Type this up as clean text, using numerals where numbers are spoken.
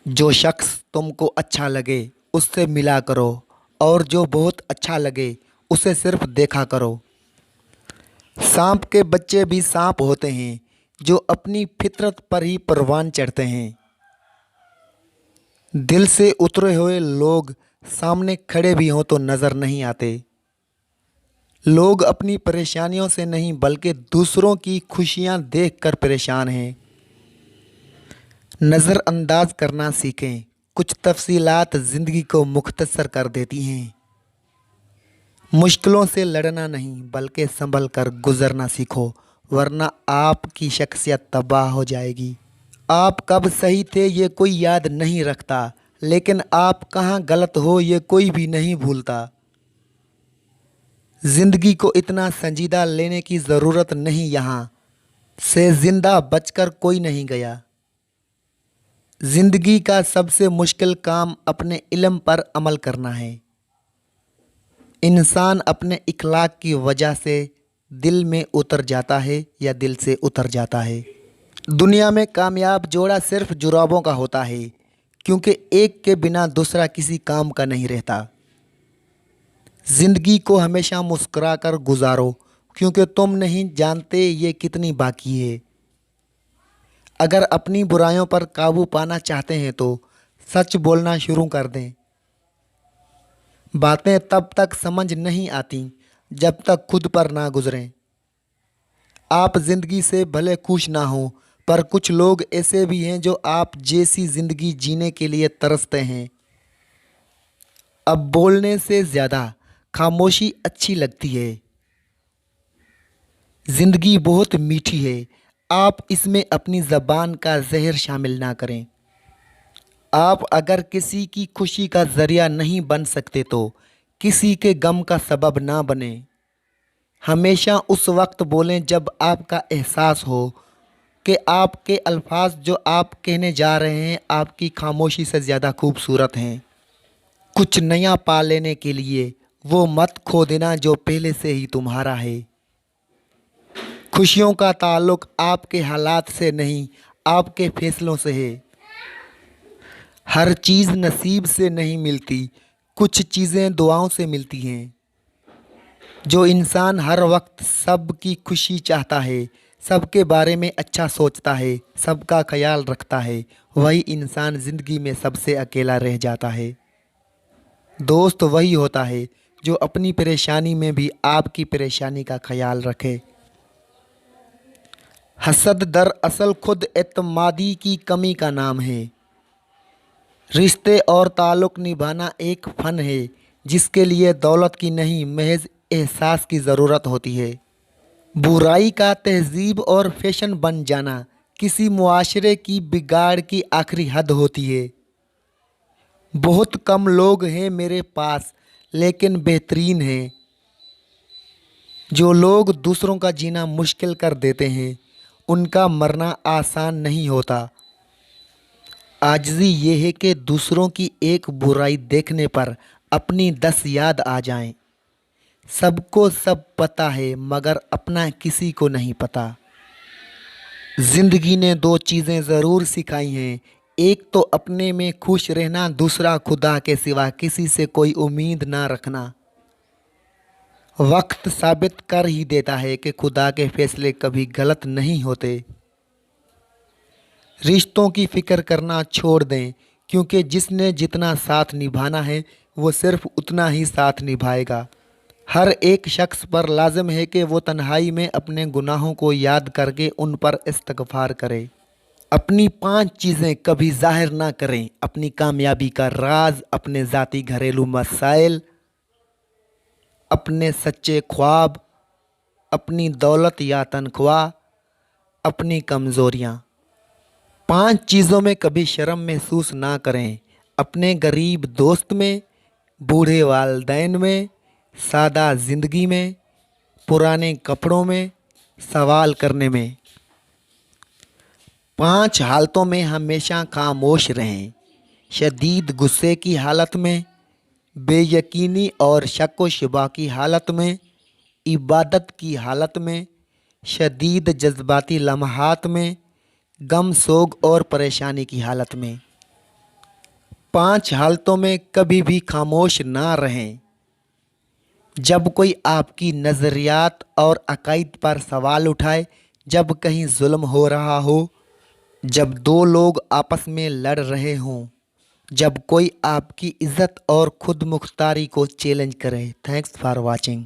जो शख्स तुमको अच्छा लगे उससे मिला करो और जो बहुत अच्छा लगे उसे सिर्फ देखा करो। सांप के बच्चे भी सांप होते हैं जो अपनी फितरत पर ही परवान चढ़ते हैं। दिल से उतरे हुए लोग सामने खड़े भी हों तो नज़र नहीं आते। लोग अपनी परेशानियों से नहीं बल्कि दूसरों की खुशियां देखकर परेशान हैं। नज़रअंदाज करना सीखें, कुछ तफसीलात ज़िंदगी को मुख्तसर कर देती हैं। मुश्किलों से लड़ना नहीं बल्कि संभल कर गुजरना सीखो, वरना आपकी शख्सियत तबाह हो जाएगी। आप कब सही थे ये कोई याद नहीं रखता, लेकिन आप कहाँ गलत हो ये कोई भी नहीं भूलता। ज़िंदगी को इतना संजीदा लेने की ज़रूरत नहीं, यहाँ से ज़िंदा बचकर कोई नहीं गया। ज़िंदगी का सबसे मुश्किल काम अपने इल्म पर अमल करना है। इंसान अपने इखलाक की वजह से दिल में उतर जाता है या दिल से उतर जाता है। दुनिया में कामयाब जोड़ा सिर्फ जुराबों का होता है, क्योंकि एक के बिना दूसरा किसी काम का नहीं रहता। ज़िंदगी को हमेशा मुस्कुरा कर गुजारो, क्योंकि तुम नहीं जानते ये कितनी बाकी है। अगर अपनी बुराइयों पर काबू पाना चाहते हैं तो सच बोलना शुरू कर दें। बातें तब तक समझ नहीं आती जब तक खुद पर ना गुजरें। आप ज़िंदगी से भले खुश ना हो, पर कुछ लोग ऐसे भी हैं जो आप जैसी ज़िंदगी जीने के लिए तरसते हैं। अब बोलने से ज़्यादा खामोशी अच्छी लगती है। ज़िंदगी बहुत मीठी है, आप इसमें अपनी ज़बान का जहर शामिल ना करें। आप अगर किसी की खुशी का ज़रिया नहीं बन सकते तो किसी के गम का सबब ना बने। हमेशा उस वक्त बोलें जब आपका एहसास हो कि आपके अल्फाज जो आप कहने जा रहे हैं आपकी खामोशी से ज़्यादा खूबसूरत हैं। कुछ नया पा लेने के लिए वो मत खो देना जो पहले से ही तुम्हारा है। खुशियों का ताल्लुक आपके हालात से नहीं, आपके फैसलों से है। हर चीज़ नसीब से नहीं मिलती, कुछ चीज़ें दुआओं से मिलती हैं। जो इंसान हर वक्त सबकी खुशी चाहता है, सबके बारे में अच्छा सोचता है, सबका ख्याल रखता है, वही इंसान ज़िंदगी में सबसे अकेला रह जाता है। दोस्त वही होता है जो अपनी परेशानी में भी आपकी परेशानी का ख्याल रखे। हसद दरअसल खुद एतमादी की कमी का नाम है। रिश्ते और ताल्लुक़ निभाना एक फ़न है जिसके लिए दौलत की नहीं महज एहसास की ज़रूरत होती है। बुराई का तहज़ीब और फैशन बन जाना किसी मुआशरे की बिगाड़ की आखिरी हद होती है। बहुत कम लोग हैं मेरे पास लेकिन बेहतरीन हैं। जो लोग दूसरों का जीना मुश्किल कर देते हैं उनका मरना आसान नहीं होता। आजिज़ी ये है कि दूसरों की एक बुराई देखने पर अपनी 10 याद आ जाएं। सबको सब पता है मगर अपना किसी को नहीं पता। ज़िंदगी ने 2 चीज़ें ज़रूर सिखाई हैं, एक तो अपने में खुश रहना, दूसरा खुदा के सिवा किसी से कोई उम्मीद ना रखना। वक्त साबित कर ही देता है कि खुदा के फैसले कभी गलत नहीं होते। रिश्तों की फ़िक्र करना छोड़ दें, क्योंकि जिसने जितना साथ निभाना है वो सिर्फ उतना ही साथ निभाएगा। हर एक शख्स पर लाज़िम है कि वो तन्हाई में अपने गुनाहों को याद करके उन पर इस्तिग़फ़ार करे। अपनी 5 चीज़ें कभी ज़ाहिर ना करें, अपनी कामयाबी का राज, अपने ज़ाती घरेलू मसाइल, अपने सच्चे ख्वाब, अपनी दौलत या तनख्वाह, अपनी कमज़ोरियाँ। 5 चीज़ों में कभी शर्म महसूस ना करें, अपने गरीब दोस्त में, बूढ़े वालदैन में, सादा ज़िंदगी में, पुराने कपड़ों में, सवाल करने में। 5 हालतों में हमेशा खामोश रहें, शदीद गुस्से की हालत में, बेयकीनी और शक व शुबा की हालत में, इबादत की हालत में, शदीद जज्बाती लम्हात में, गम सोग और परेशानी की हालत में। 5 हालतों में कभी भी खामोश ना रहें। जब कोई आपकी नज़रियात और अकायद पर सवाल उठाए, जब कहीं जुल्म हो रहा हो, जब 2 लोग आपस में लड़ रहे हों, जब कोई आपकी इज़्ज़त और खुद मुख्तारी को चैलेंज करे। Thanks for watching.